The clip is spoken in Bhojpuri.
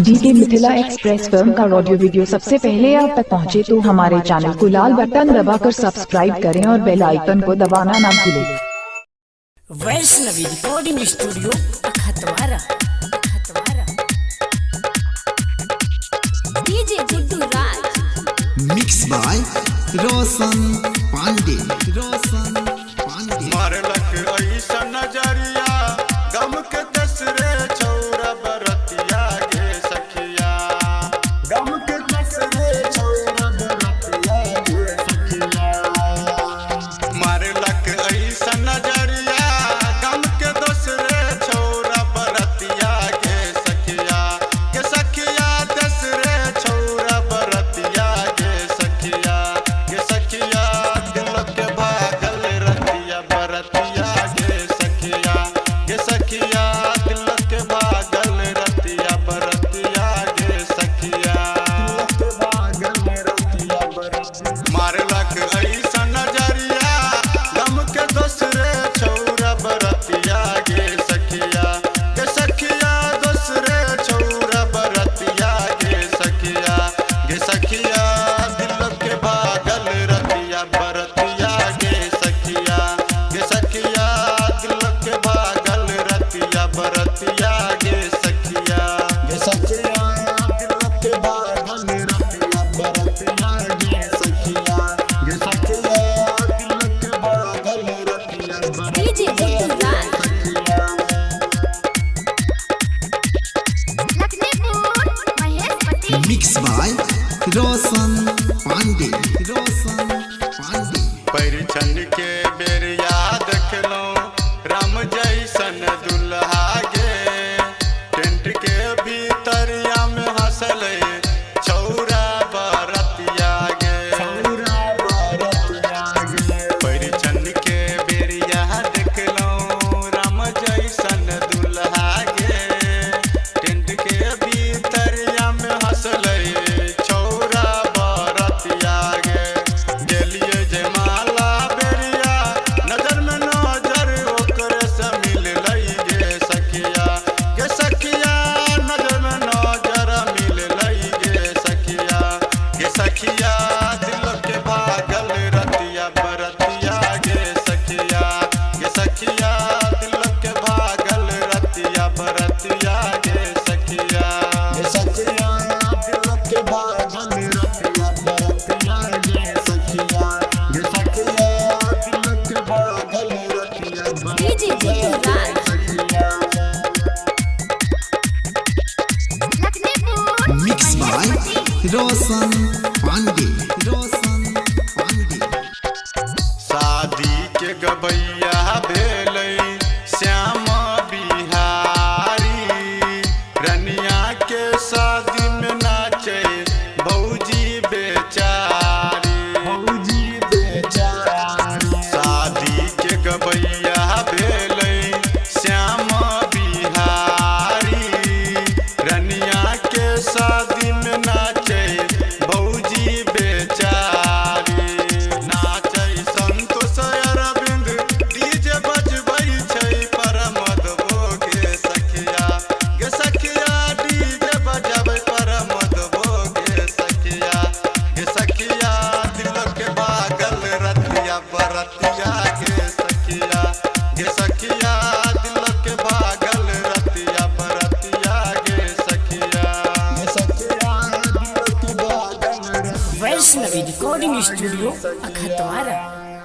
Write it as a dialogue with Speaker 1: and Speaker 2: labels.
Speaker 1: डीके मिथिला एक्सप्रेस फिल्म का ऑडियो वीडियो सबसे पहले आप तक पहुंचे तो हमारे चैनल को लाल बटन दबाकर सब्सक्राइब करें और बेल आइकन को दबाना ना भूलें।
Speaker 2: वैष्णवी रिकॉर्डिंग स्टूडियो अखतवारा DJ Guddu Raj
Speaker 3: mix by Roshan Pandey
Speaker 4: मारलक ऐसा नजरिया गम के दसरे छौरा बरतिया गे सखिया गम के दसरे छौरा बरतिया गे सखिया मारलक ऐसा नजरिया गम के दसरे छौरा बरतिया गे सखिया दसरे छौरा बरतिया गे सखिया दिल के भागल रतिया बरतिया गे सखिया दिल के भागल रतिया बरतिया गे सखिया मारलक ऐसा नजरिया गम के दसरे छौरा बरतिया गे सखिया दसरे छौरा बरतिया गे सखिया दिल के भागल रतिया बरतिया गे सखिया दिल के भागल रतिया बरतिया गे सखिया दिल के भागल रतिया बरतिया गे सखिया दिल के भागल रतिया
Speaker 2: DJ Guddu Raj Lakhanpur Maheshpati
Speaker 3: mix by Roshan Pandey
Speaker 4: परिछन के बेरिया देखलो राम जैसन दुल्हा गे टेंट के भीतरिया में हंसल छौरा बरतिया गे परिछन के बेरिया देखलो राम जैसन दुल्हा गे टेंट के भीतरिया में हंसल छौरा बरतिया गे गेलिए जयमाला बेरिया नजर में नजर ओकरे से मिल लई गे सखिया नजर में नजर मिल लई गे सखिया दिल के भागल रतिया बरतिया गे सखिया दिल के भागल रतिया बरतिया गे सखिया दिल के भागल रतिया बरतिया गे सखिया दिल के भागल रतिया
Speaker 2: DJ Guddu Raj Lakhanpur
Speaker 3: mix by Roshan Pandey
Speaker 4: शादी के गबैया भेलै श्याम बिहारी रनिया के शादी में नाचे भौजी बेचारी शादी के गबैया भेलै श्याम बिहारी रनिया के शादी में नाचे भौजी बेचारी नाचे संतोष अरविंद डीजे बजबै छै परमद भोगे सखिया डीजे बजाबै परमद भोगे सखिया दिल के भागल रतिया बरतिया गे सखिया दिल के भागल रतिया बरतिया गे सखिया
Speaker 2: वैष्णवी रिकॉर्डिंग स्टूडियो अखतवारा।